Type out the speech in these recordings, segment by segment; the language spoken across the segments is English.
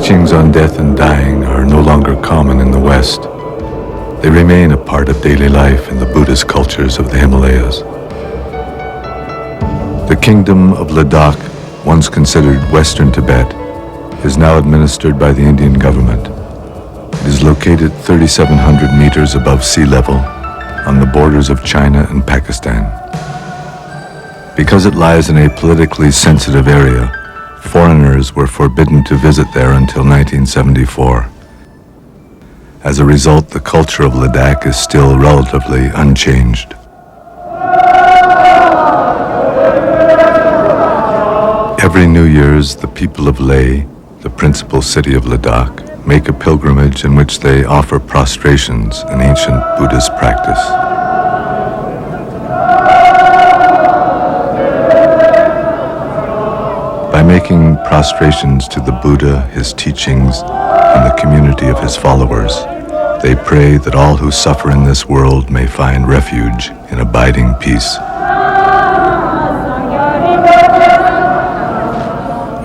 teachings on death and dying are no longer common in the West. They remain a part of daily life in the Buddhist cultures of the Himalayas. The kingdom of Ladakh, once considered Western Tibet, is now administered by the Indian government. It is located 3,700 meters above sea level on the borders of China and Pakistan. Because it lies in a politically sensitive area, foreigners were forbidden to visit there until 1974. As a result, the culture of Ladakh is still relatively unchanged. Every New Year's, the people of Leh, the principal city of Ladakh, make a pilgrimage in which they offer prostrations, an ancient Buddhist practice. By making prostrations to the Buddha, his teachings, and the community of his followers, they pray that all who suffer in this world may find refuge in abiding peace.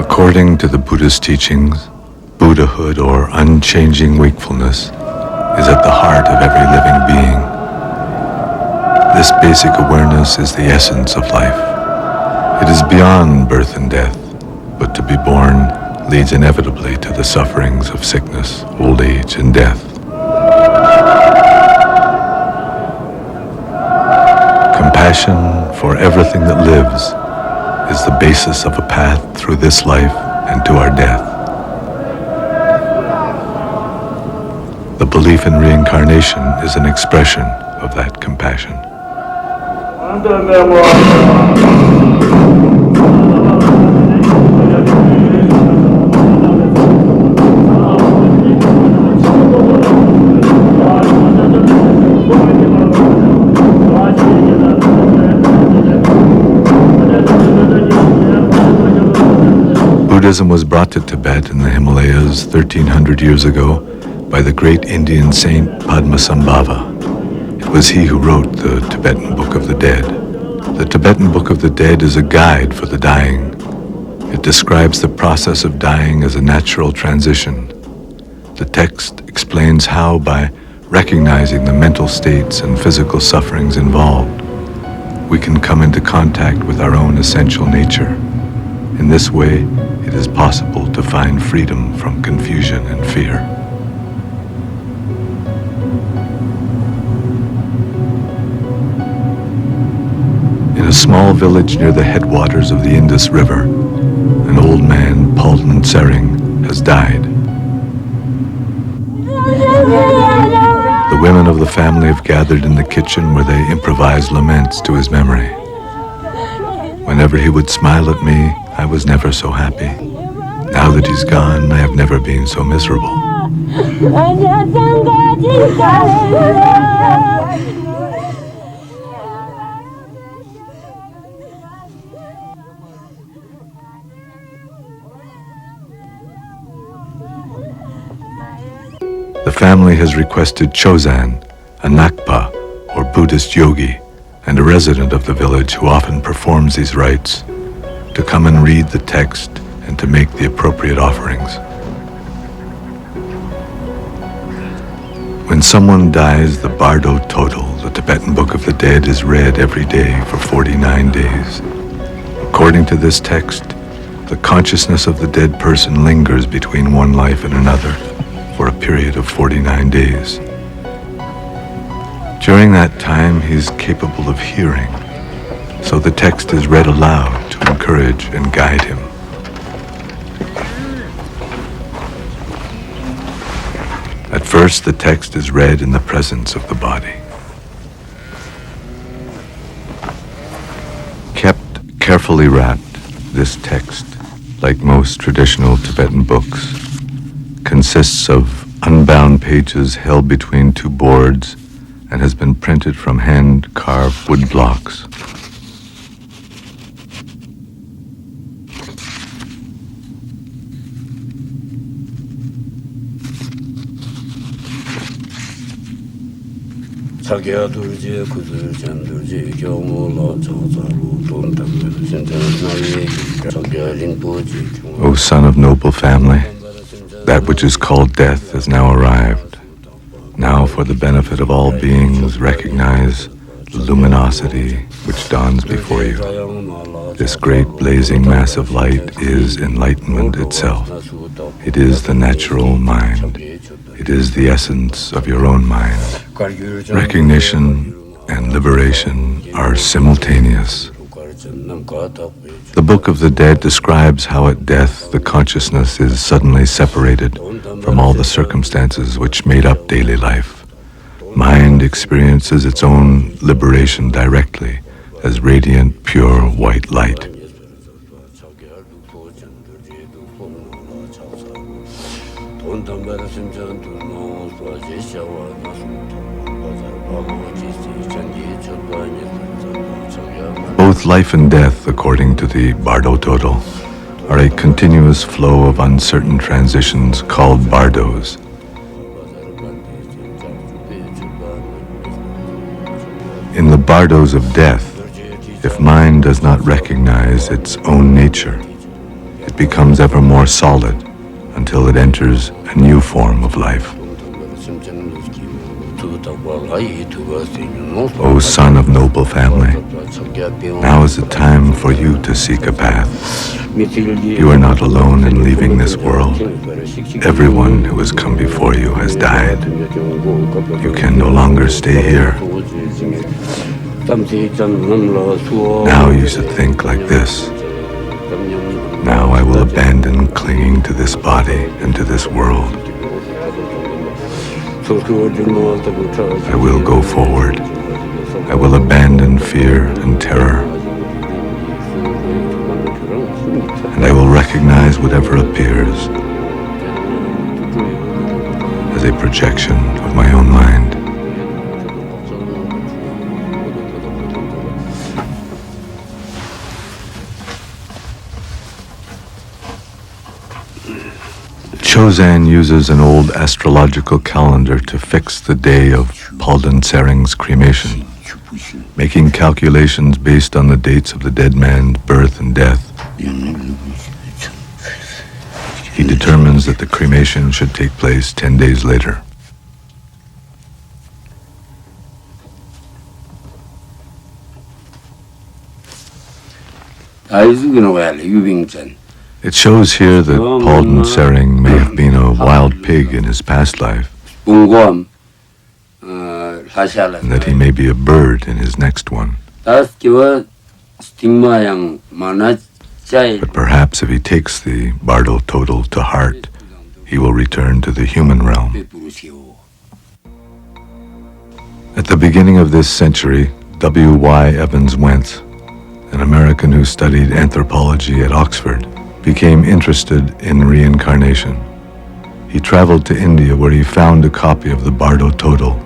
According to the Buddhist teachings, Buddhahood, or unchanging wakefulness, is at the heart of every living being. This basic awareness is the essence of life. It is beyond birth and death, but to be born leads inevitably to the sufferings of sickness, old age, and death. Compassion for everything that lives is the basis of a path through this life and to our death. The belief in reincarnation is an expression of that compassion. Buddhism was brought to Tibet in the Himalayas 1,300 years ago by the great Indian saint Padmasambhava. It was he who wrote the Tibetan Book of the Dead. The Tibetan Book of the Dead is a guide for the dying. It describes the process of dying as a natural transition. The text explains how, by recognizing the mental states and physical sufferings involved, we can come into contact with our own essential nature. In this way, it is possible to find freedom from confusion and fear. In a small village near the headwaters of the Indus River, an old man, Paltan Sering, has died. The women of the family have gathered in the kitchen where they improvise laments to his memory. Whenever he would smile at me, I was never so happy. Now that he's gone, I have never been so miserable. The family has requested Chozan, a Nakpa, or Buddhist yogi, and a resident of the village who often performs these rites, to come and read the text and to make the appropriate offerings. When someone dies, the Bardo Total, the Tibetan Book of the Dead, is read every day for 49 days. According to this text, the consciousness of the dead person lingers between one life and another for a period of 49 days. During that time, he's capable of hearing, so the text is read aloud to encourage and guide him. At first, the text is read in the presence of the body. Kept carefully wrapped, this text, like most traditional Tibetan books, consists of unbound pages held between two boards and has been printed from hand-carved wood blocks. O son of noble family, That which is called death has now arrived. Now, for the benefit of all beings, recognize the luminosity which dawns before you. This great blazing mass of light is enlightenment itself. It is the natural mind. It is the essence of your own mind. Recognition and liberation are simultaneous. The Book of the Dead describes how at death the consciousness is suddenly separated from all the circumstances which made up daily life. Mind experiences its own liberation directly as radiant, pure white light. Both life and death, according to the Bardo Total, are a continuous flow of uncertain transitions called bardos. In the bardos of death, if mind does not recognize its own nature, it becomes ever more solid until it enters a new form of life. O son of noble family, now is the time for you to seek a path. You are not alone in leaving this world. Everyone who has come before you has died. You can no longer stay here. Now you should think like this. Now I will abandon clinging to this body and to this world. I will go forward. I will abandon fear and terror. And I will recognize whatever appears as a projection of my own mind. Chozan uses an old astrological calendar to fix the day of Palden Sering's cremation, making calculations based on the dates of the dead man's birth and death. He determines that the cremation should take place 10 days later. It shows here that Palden Sering may have been a wild pig in his past life, and that he may be a bird in his next one. But perhaps if he takes the Bardo Total to heart, he will return to the human realm. At the beginning of this century, W.Y. Evans Wentz, an American who studied anthropology at Oxford, became interested in reincarnation. He traveled to India where he found a copy of the Bardo Total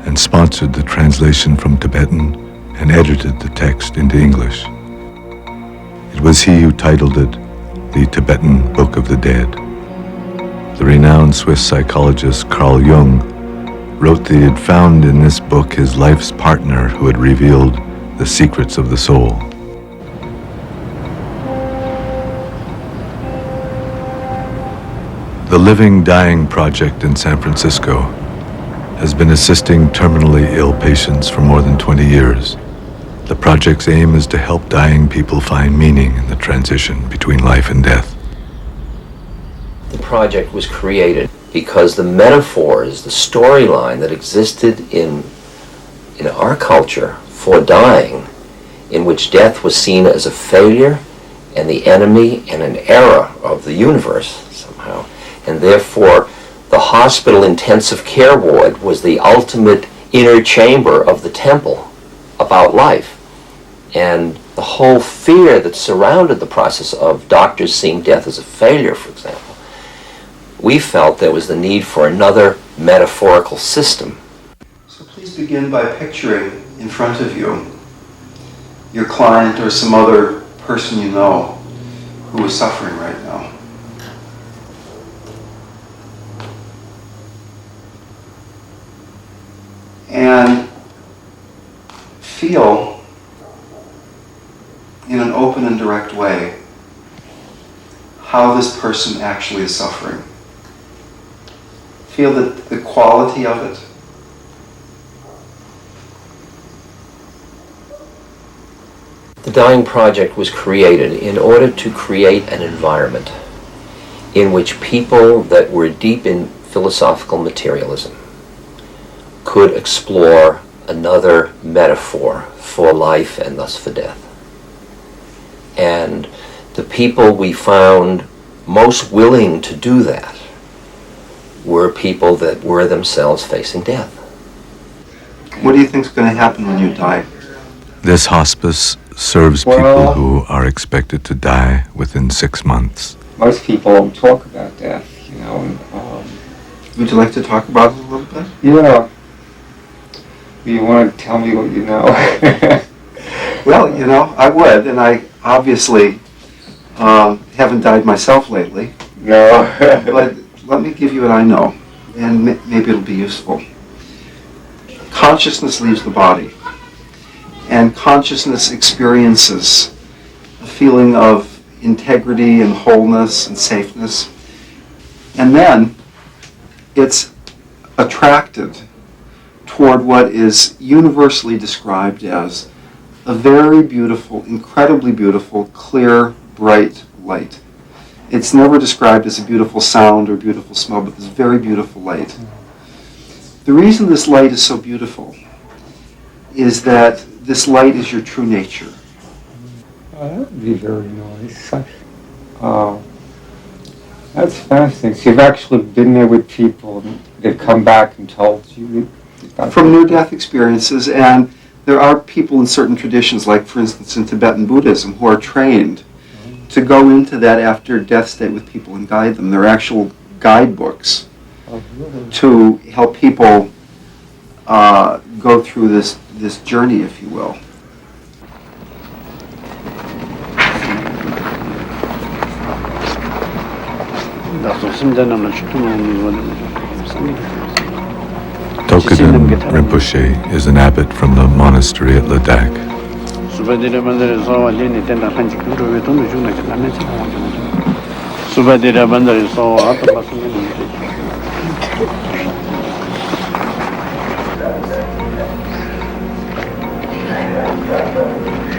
and sponsored the translation from Tibetan and edited the text into English. It was he who titled it the Tibetan Book of the Dead. The renowned Swiss psychologist Carl Jung wrote that he had found in this book his life's partner who had revealed the secrets of the soul. The Living Dying Project in San Francisco has been assisting terminally ill patients for more than 20 years. The project's aim is to help dying people find meaning in the transition between life and death. The project was created because the metaphors, the storyline that existed in our culture for dying, in which death was seen as a failure and the enemy and an error of the universe somehow, and therefore the hospital intensive care ward was the ultimate inner chamber of the temple about life. And the whole fear that surrounded the process of doctors seeing death as a failure, for example, we felt there was the need for another metaphorical system. So please begin by picturing in front of you your client or some other person you know who is suffering right now. And feel in an open and direct way how this person actually is suffering. Feel the quality of it. The Dying Project was created in order to create an environment in which people that were deep in philosophical materialism could explore another metaphor for life and thus for death. And the people we found most willing to do that were people that were themselves facing death. What do you think is going to happen when you die? This hospice serves people who are expected to die within 6 months. Most people talk about death, you know. Would you like to talk about it a little bit? Yeah. You want to tell me what you know? Well, you know, I would, and I obviously haven't died myself lately. No. But let me give you what I know, and maybe it'll be useful. Consciousness leaves the body, and consciousness experiences a feeling of integrity and wholeness and safeness, and then it's attracted toward what is universally described as a very beautiful, incredibly beautiful, clear, bright light. It's never described as a beautiful sound or beautiful smell, but this very beautiful light. The reason this light is so beautiful is that this light is your true nature. That would be very nice. That's fascinating. So you've actually been there with people, and they've come back and told you? From near-death experiences, and there are people in certain traditions, like for instance in Tibetan Buddhism, who are trained to go into that after-death state with people and guide them. There are actual guidebooks to help people go through this journey, if you will. Tokudan Rinpoche is an abbot from the monastery at Ladakh.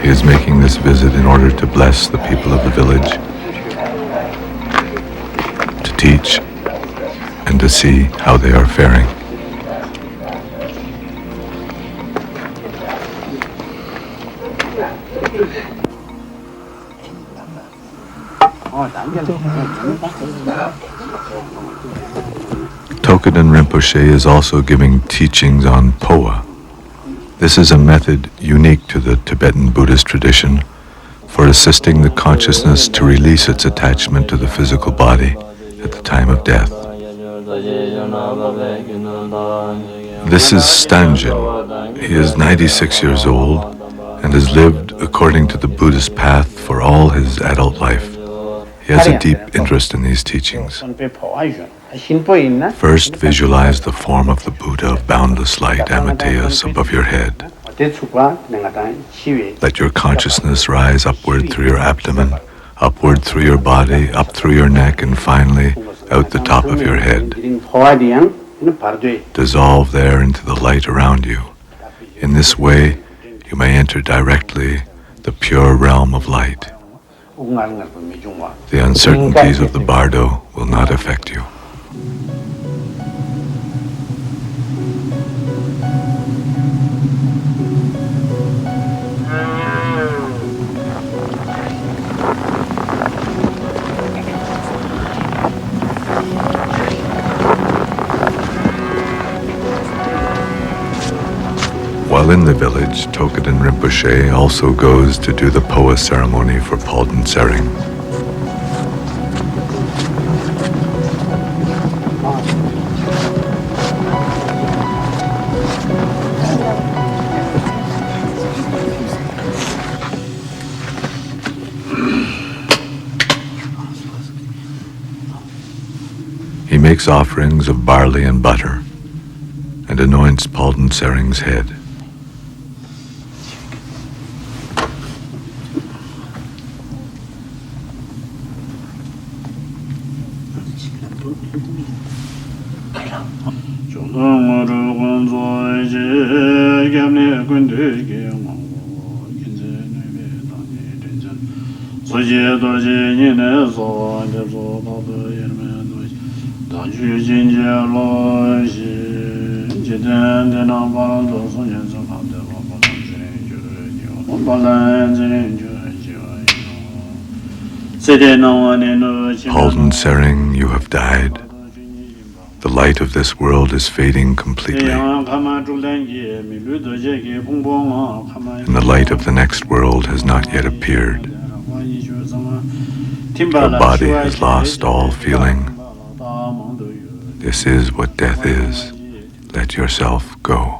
He is making this visit in order to bless the people of the village, to teach, and to see how they are faring. Tokudan Rinpoche is also giving teachings on Poa. This is a method unique to the Tibetan Buddhist tradition for assisting the consciousness to release its attachment to the physical body at the time of death. This is Stanjin. He is 96 years old and has lived according to the Buddhist path for all his adult life. He has a deep interest in these teachings. First, visualize the form of the Buddha of boundless light, Amateus, above your head. Let your consciousness rise upward through your abdomen, upward through your body, up through your neck, and finally out the top of your head. Dissolve there into the light around you. In this way, you may enter directly the pure realm of light. The uncertainties of the bardo will not affect you. While in the village, Tokudan Rinpoche also goes to do the Poa ceremony for Palden Tsering. He makes offerings of barley and butter and anoints Palden Tsering's head. Halden Sering, you have died. The light of this world is fading completely, and the light of the next world has not yet appeared. Your body has lost all feeling. This is what death is. Let yourself go.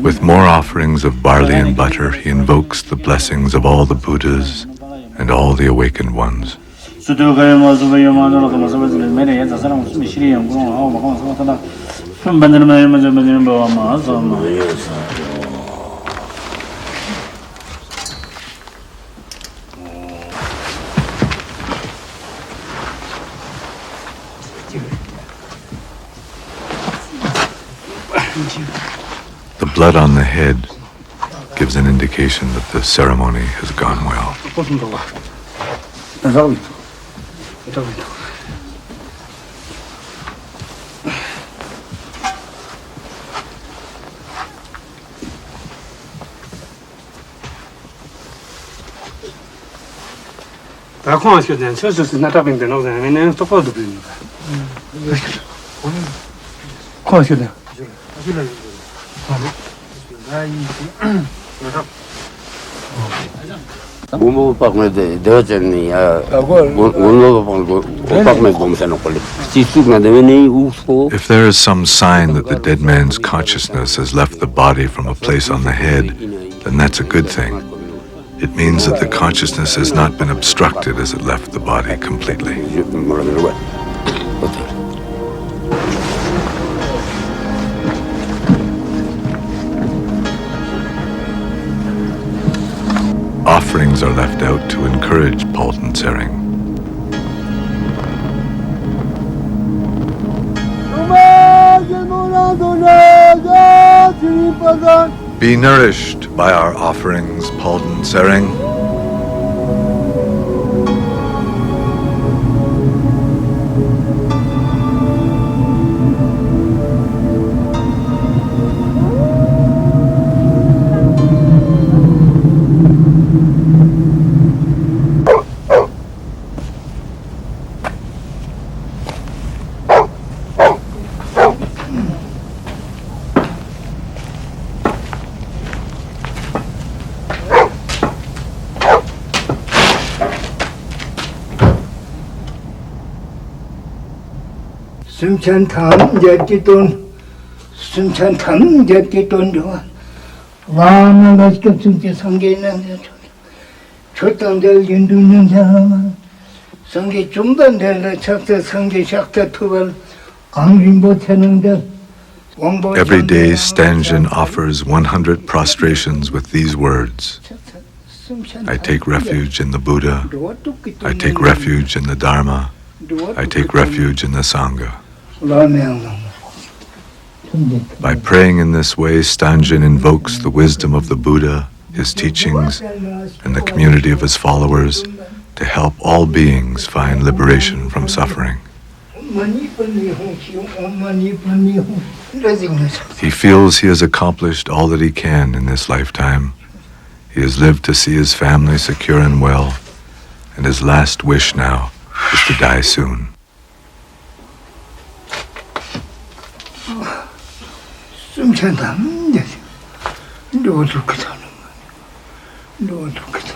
With more offerings of barley and butter, he invokes the blessings of all the Buddhas and all the awakened ones. The blood on the head gives an indication that the ceremony has gone well. If there is some sign that the dead man's consciousness has left the body from a place on the head, then that's a good thing. It means that the consciousness has not been obstructed as it left the body completely. Offerings are left out to encourage Halden Sering. Be nourished by our offerings, Halden Sering. Sumchantam Jatitun Sumchantam Jatitun Lama Laska Sunti Sanganan Chotandel Yundunan Jalaman Sangi Jumban del Chapter Sangi Shakta Tuval Angrimbo Tenandel. Every day, Stangen offers 100 prostrations with these words: I take refuge in the Buddha, I take refuge in the Dharma, I take refuge in the Sangha. By praying in this way, Stangen invokes the wisdom of the Buddha, his teachings, and the community of his followers to help all beings find liberation from suffering. He feels he has accomplished all that he can in this lifetime. He has lived to see his family secure and well, and his last wish now is to die soon. 숨찬담 이제 누구도 그다는 거야. 누구도 그다.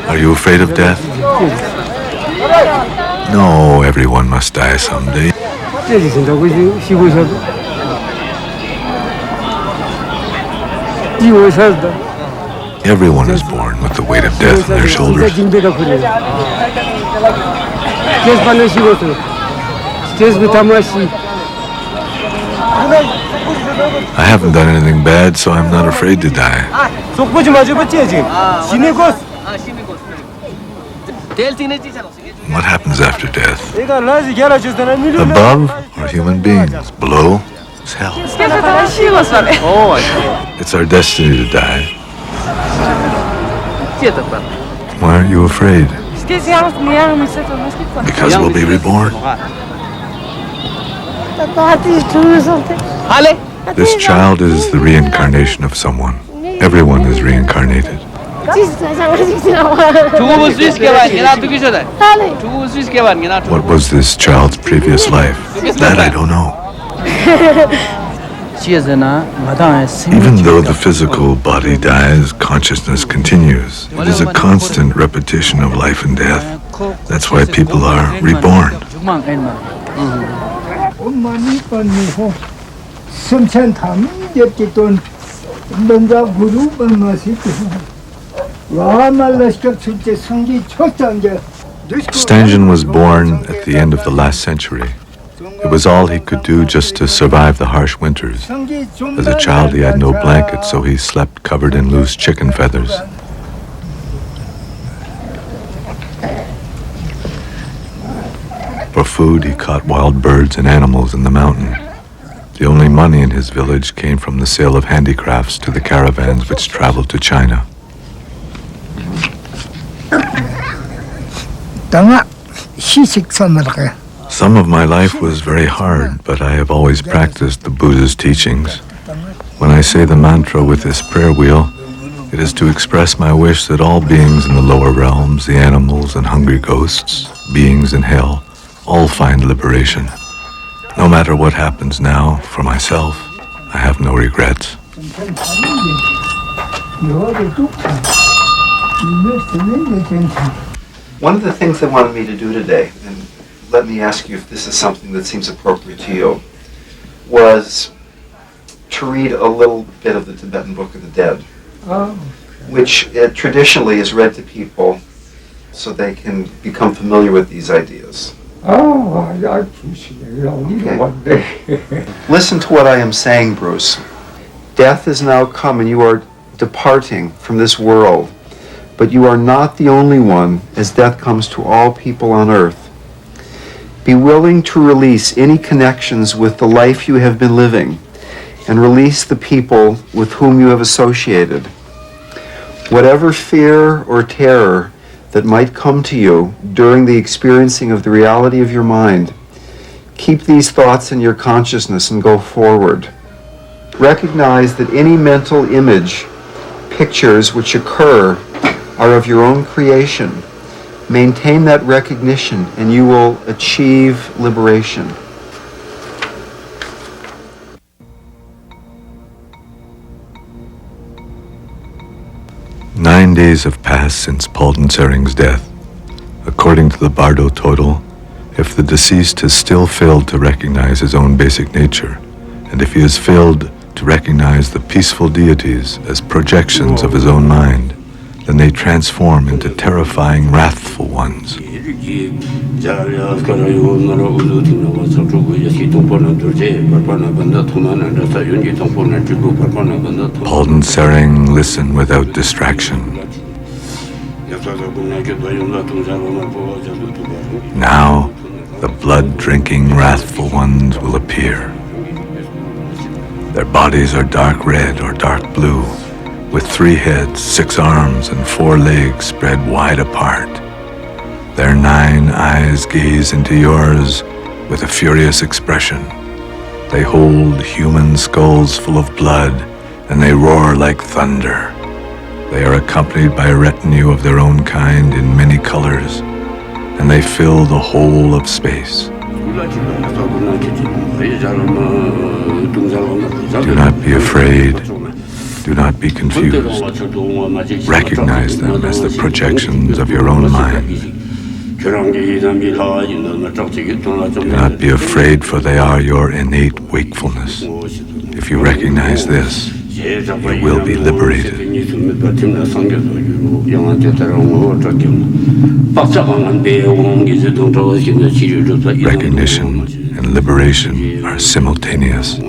Are you afraid of death? No, everyone must die someday. Everyone is born with the weight of death on their shoulders. I haven't done anything bad, so I'm not afraid to die. What happens after death? Above are human beings. Below is hell. It's our destiny to die. Why aren't you afraid? Because we'll be reborn. This child is the reincarnation of someone. Everyone is reincarnated. What was this child's previous life? That I don't know. Even though the physical body dies, consciousness continues. It is a constant repetition of life and death. That's why people are reborn. Stangen was born at the end of the last century. It was all he could do just to survive the harsh winters. As a child, he had no blanket, so he slept covered in loose chicken feathers. For food, he caught wild birds and animals in the mountain. The only money in his village came from the sale of handicrafts to the caravans which traveled to China. Some of my life was very hard, but I have always practiced the Buddha's teachings. When I say the mantra with this prayer wheel, it is to express my wish that all beings in the lower realms, the animals and hungry ghosts, beings in hell, all find liberation. No matter what happens now, for myself, I have no regrets. One of the things they wanted me to do today, and let me ask you if this is something that seems appropriate to you, was to read a little bit of the Tibetan Book of the Dead, which traditionally is read to people so they can become familiar with these ideas. I appreciate it. I'll need it one day. Listen to what I am saying, Bruce. Death is now come and you are departing from this world, but you are not the only one, as death comes to all people on earth. Be willing to release any connections with the life you have been living and release the people with whom you have associated. Whatever fear or terror that might come to you during the experiencing of the reality of your mind, keep these thoughts in your consciousness and go forward. Recognize that any mental image, pictures which occur are of your own creation. Maintain that recognition and you will achieve liberation. "9 days have passed since Palden Sering's death. According to the Bardo total, if the deceased has still failed to recognize his own basic nature, and if he has failed to recognize the peaceful deities as projections of his own mind, then they transform into terrifying, wrathful ones. Palden Sering listened without distraction. Now, the blood-drinking, wrathful ones will appear. Their bodies are dark red or dark blue, with 3 heads, 6 arms, and 4 legs spread wide apart. Their 9 eyes gaze into yours with a furious expression. They hold human skulls full of blood, and they roar like thunder. They are accompanied by a retinue of their own kind in many colors, and they fill the whole of space. Do not be afraid. Do not be confused. Recognize them as the projections of your own mind. Do not be afraid, for they are your innate wakefulness. If you recognize this, you will be liberated. Recognition and liberation are simultaneous.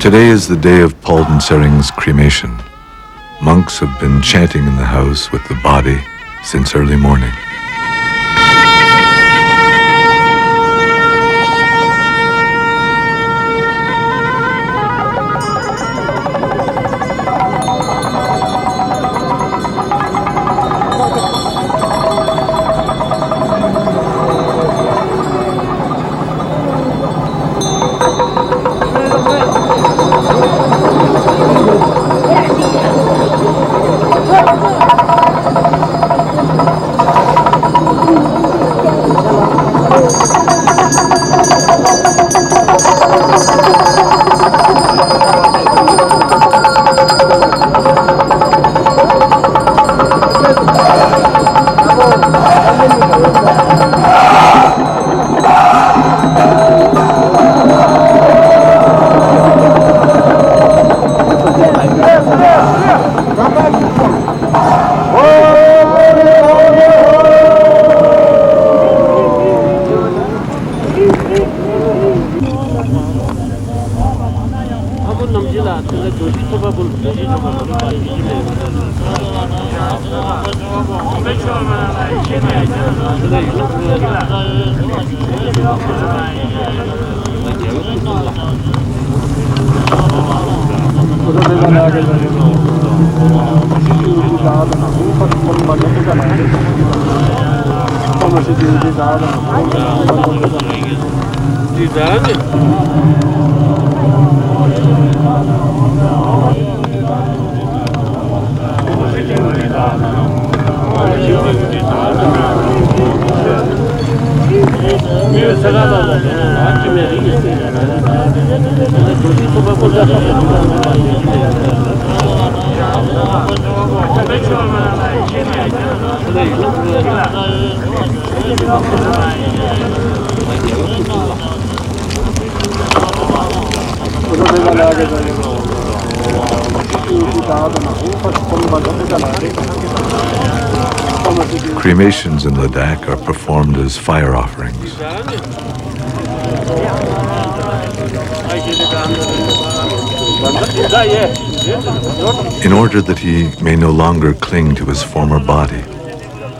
Today is the day of Palden Sering's cremation. Monks have been chanting in the house with the body since early morning. Cremations in Ladakh are performed as fire offerings. In order that he may no longer cling to his former body,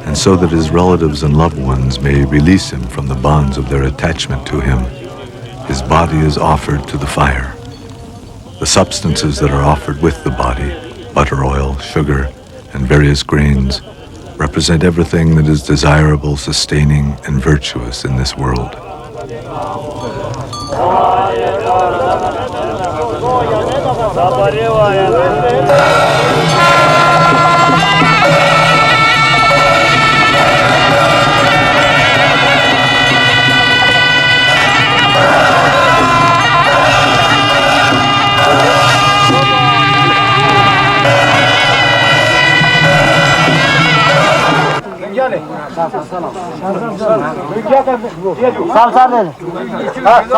and so that his relatives and loved ones may release him from the bonds of their attachment to him, his body is offered to the fire. The substances that are offered with the body, butter, oil, sugar, and various grains, represent everything that is desirable, sustaining, and virtuous in this world.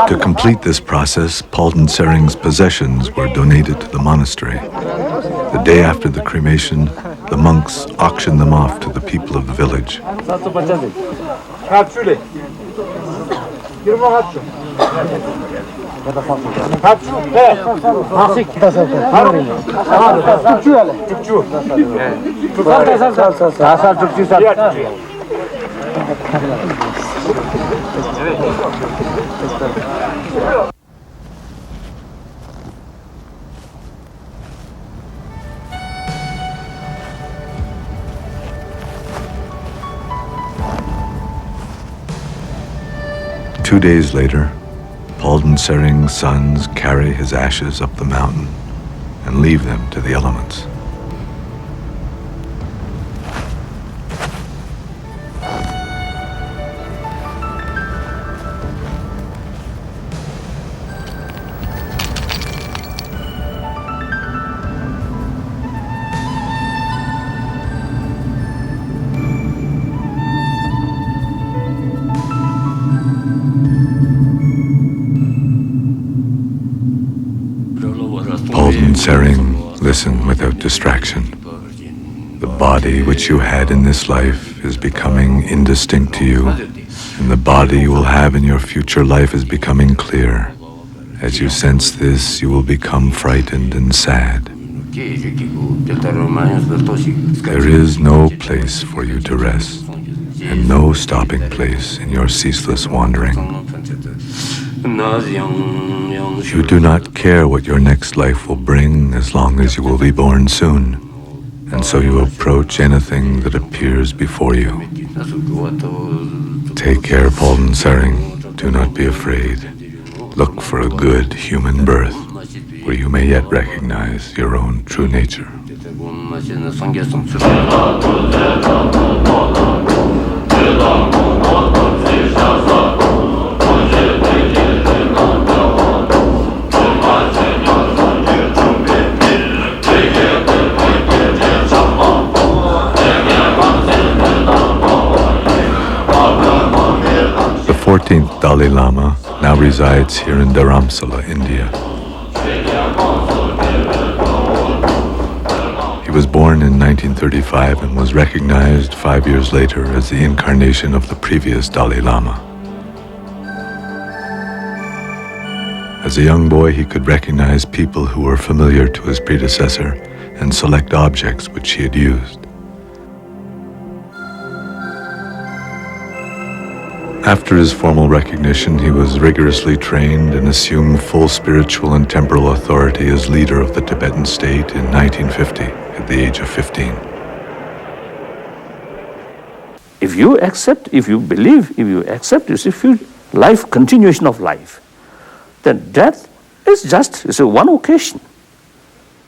To complete this process, Palden Sering's possessions were donated to the monastery. The day after the cremation, the monks auctioned them off to the people of the village. 2 days later, Palden Sering's sons carry his ashes up the mountain and leave them to the elements. Palden Sering listened without distraction. The body which you had in this life is becoming indistinct to you, and the body you will have in your future life is becoming clear. As you sense this, you will become frightened and sad. There is no place for you to rest, and no stopping place in your ceaseless wandering. You do not care what your next life will bring as long as you will be born soon, and so you approach anything that appears before you. Take care, Palden Sering. Do not be afraid. Look for a good human birth, where you may yet recognize your own true nature. The 14th Dalai Lama now resides here in Dharamsala, India. He was born in 1935 and was recognized 5 years later as the incarnation of the previous Dalai Lama. As a young boy, he could recognize people who were familiar to his predecessor and select objects which he had used. After his formal recognition, he was rigorously trained and assumed full spiritual and temporal authority as leader of the Tibetan state in 1950 at the age of 15. If you accept, if you believe, if you accept, you see, life, continuation of life, then death is just one occasion.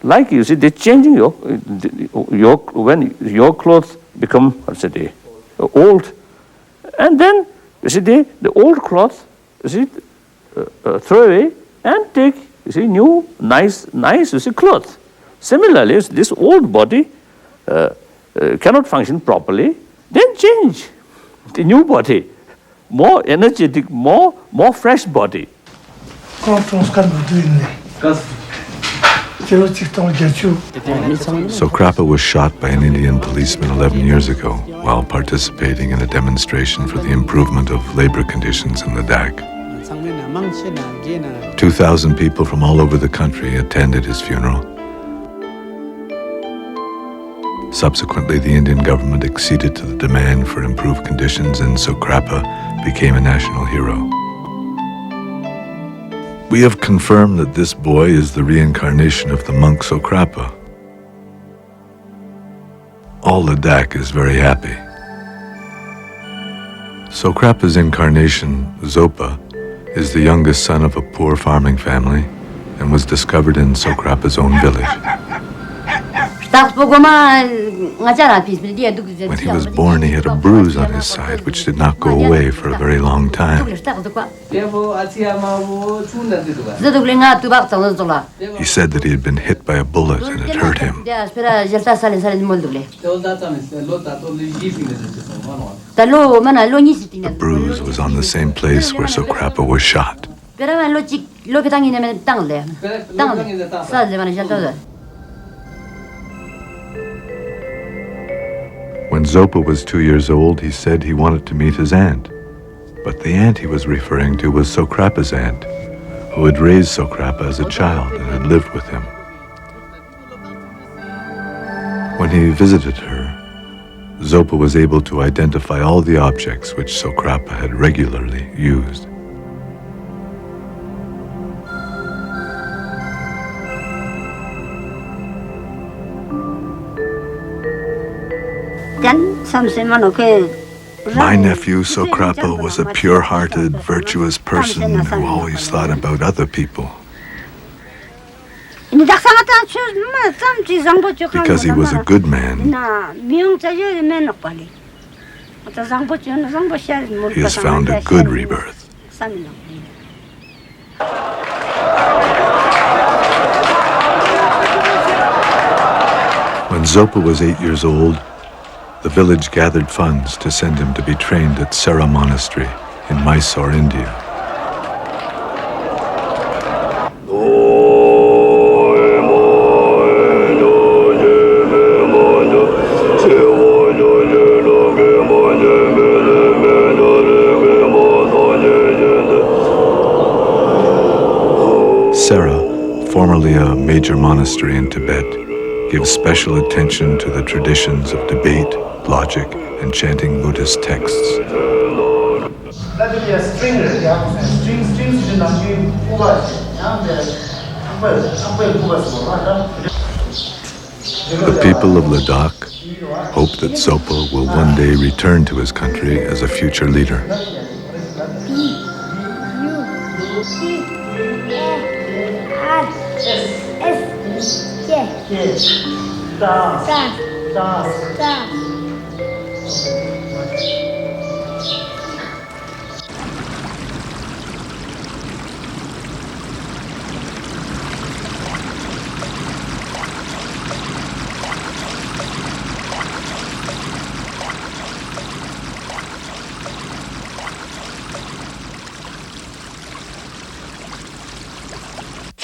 Like you see, they're changing when your clothes become, old, and then you see, the old cloth, you see, throw away and take, you see, new, nice, you see, cloth. Similarly, this old body cannot function properly, then change the new body, more energetic, more fresh body. Sokrapa was shot by an Indian policeman 11 years ago while participating in a demonstration for the improvement of labor conditions in Ladakh. 2,000 people from all over the country attended his funeral. Subsequently, the Indian government acceded to the demand for improved conditions, and Sokrapa became a national hero. We have confirmed that this boy is the reincarnation of the monk Sokrapa. All Ladakh is very happy. Sokrapa's incarnation, Zopa, is the youngest son of a poor farming family and was discovered in Sokrapa's own village. When he was born, he had a bruise on his side which did not go away for a very long time. He said that he had been hit by a bullet and it hurt him. The bruise was on the same place where Sokrapa was shot. When Zopa was 2 years old, he said he wanted to meet his aunt. But the aunt he was referring to was Sokrapa's aunt, who had raised Sokrapa as a child and had lived with him. When he visited her, Zopa was able to identify all the objects which Sokrapa had regularly used. Chánh xong sẽ mà nó kê My nephew Sokrapa was a pure-hearted, virtuous person who always thought about other people. Because he was a good man, he has found a good rebirth. When Zopa was 8 years old, the village gathered funds to send him to be trained at Sera Monastery in Mysore, India. Sera, formerly a major monastery in Tibet, gives special attention to the traditions of debate, logic, and chanting Buddhist texts. Let it be a string, strings is not The people of Ladakh hope that Zopa will one day return to his country as a future leader.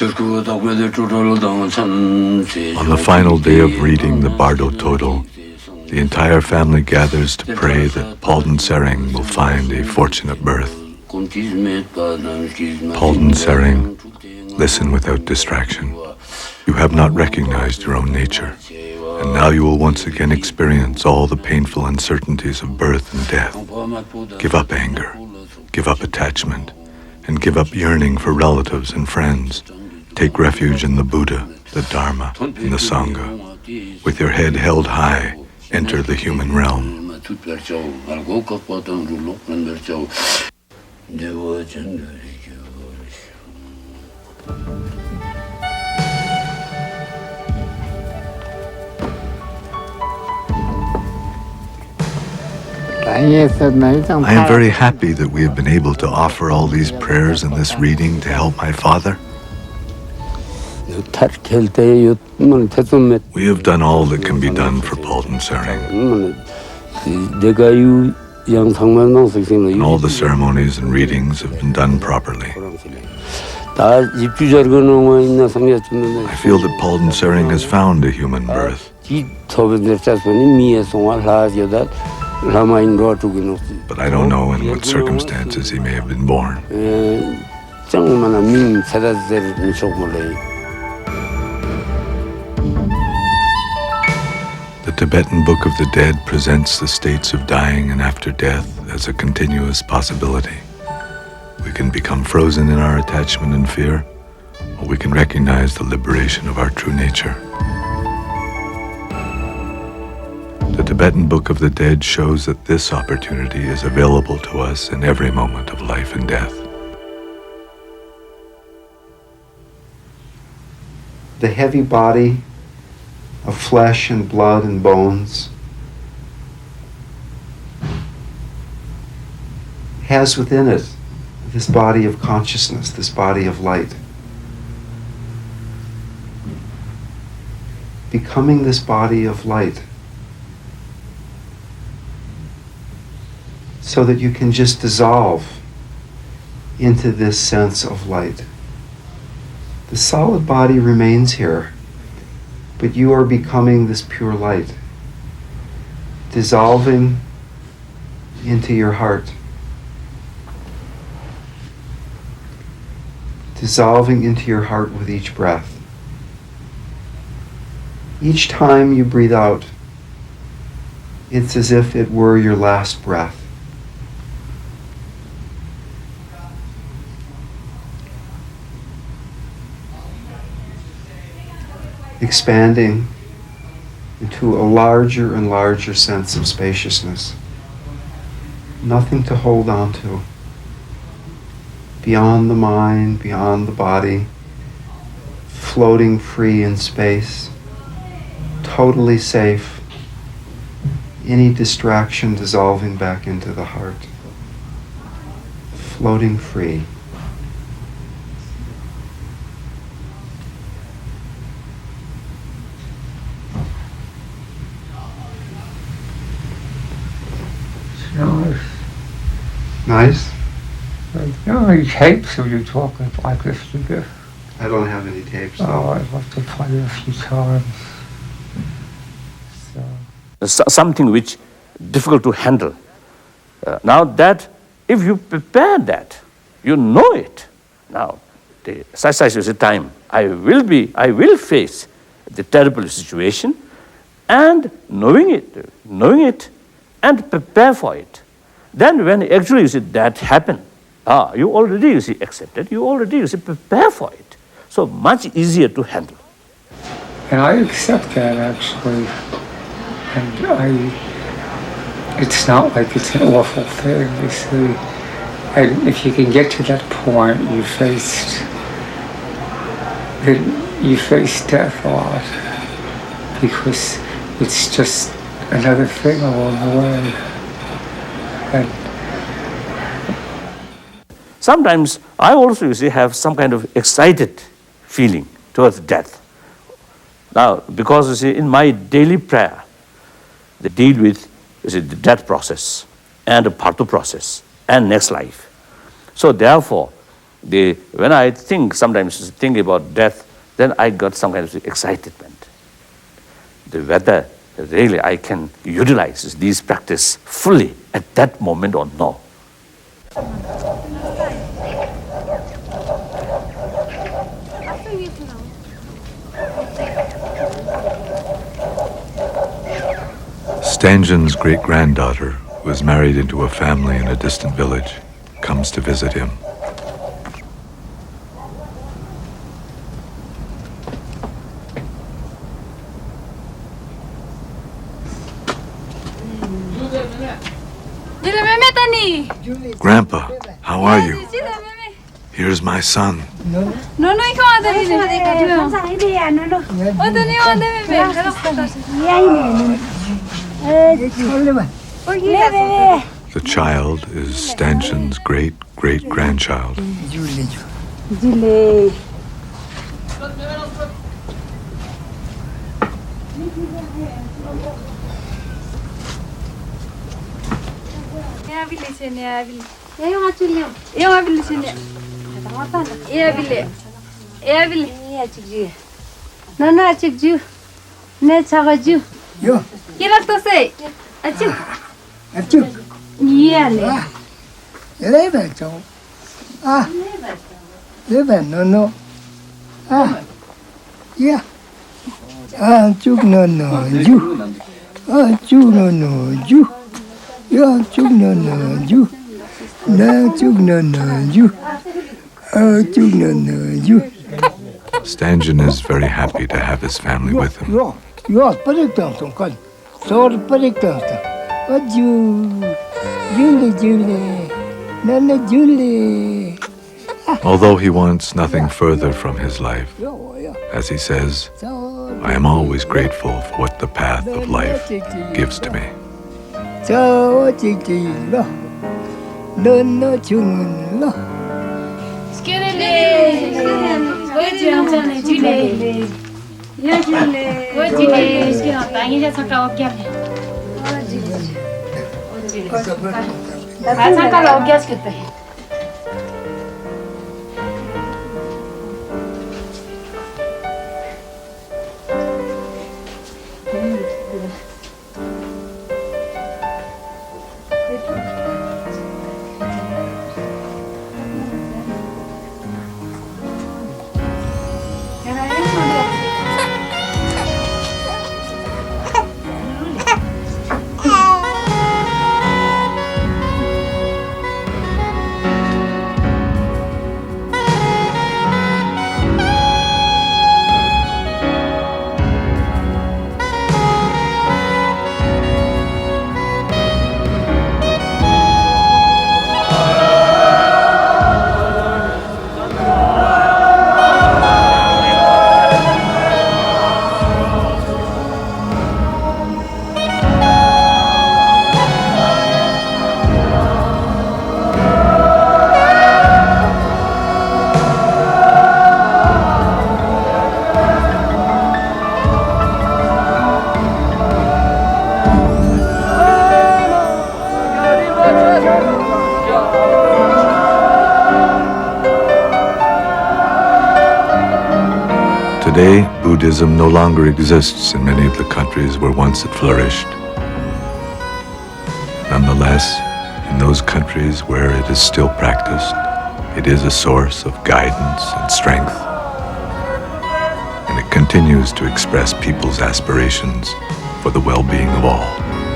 On the final day of reading the Bardo Total, the entire family gathers to pray that Palden Sering will find a fortunate birth. Palden Sering, listen without distraction. You have not recognized your own nature, and now you will once again experience all the painful uncertainties of birth and death. Give up anger, give up attachment, and give up yearning for relatives and friends. Take refuge in the Buddha, the Dharma, and the Sangha. With your head held high, enter the human realm. I I am very happy that we have been able to offer all these prayers and this reading to help my father. We have done all that can be done for Palden Sering. And all the ceremonies and readings have been done properly. I feel that Palden Sering has found a human birth. But I don't know in what circumstances he may have been born. The Tibetan Book of the Dead presents the states of dying and after death as a continuous possibility. We can become frozen in our attachment and fear, or we can recognize the liberation of our true nature. The Tibetan Book of the Dead shows that this opportunity is available to us in every moment of life and death. The heavy body of flesh and blood and bones has within it this body of consciousness, this body of light. Becoming this body of light so that you can just dissolve into this sense of light. The solid body remains here, but you are becoming this pure light, dissolving into your heart, dissolving into your heart with each breath. Each time you breathe out, it's as if it were your last breath. Expanding into a larger and larger sense of spaciousness. Nothing to hold on to. Beyond the mind, beyond the body, floating free in space, totally safe. Any distraction dissolving back into the heart. Floating free. Nice. Nice? You know any tapes of you talking like this to this? I don't have any tapes Oh, though. I'd love to play it a few times. So. Something which difficult to handle. Now that, if you prepare that, you know it. Now, such is a time I will face the terrible situation, and knowing it, and prepare for it. Then when actually you see that happen, you already accepted, you already prepare for it. So much easier to handle. And I accept that actually. And it's not like it's an awful thing, you see. And if you can get to that point, you face death a lot. Because it's just another thing along the way. And sometimes I also, have some kind of excited feeling towards death. Now, because, in my daily prayer, they deal with, the death process and the partu process and next life. So therefore, when I sometimes think about death, then I got some kind of excitement. Whether really I can utilize these practice fully at that moment or no. Stangen's great-granddaughter, who is married into a family in a distant village, comes to visit him. Grandpa, how are you? Here's my son. The child is Stangen's great-great-grandchild. Stangen is very happy to have his family with him. Although he wants nothing further from his life, as he says, I am always grateful for what the path of life gives to me. Today, Buddhism no longer exists in many of the countries where once it flourished. Nonetheless, in those countries where it is still practiced, it is a source of guidance and strength, and it continues to express people's aspirations for the well-being of all.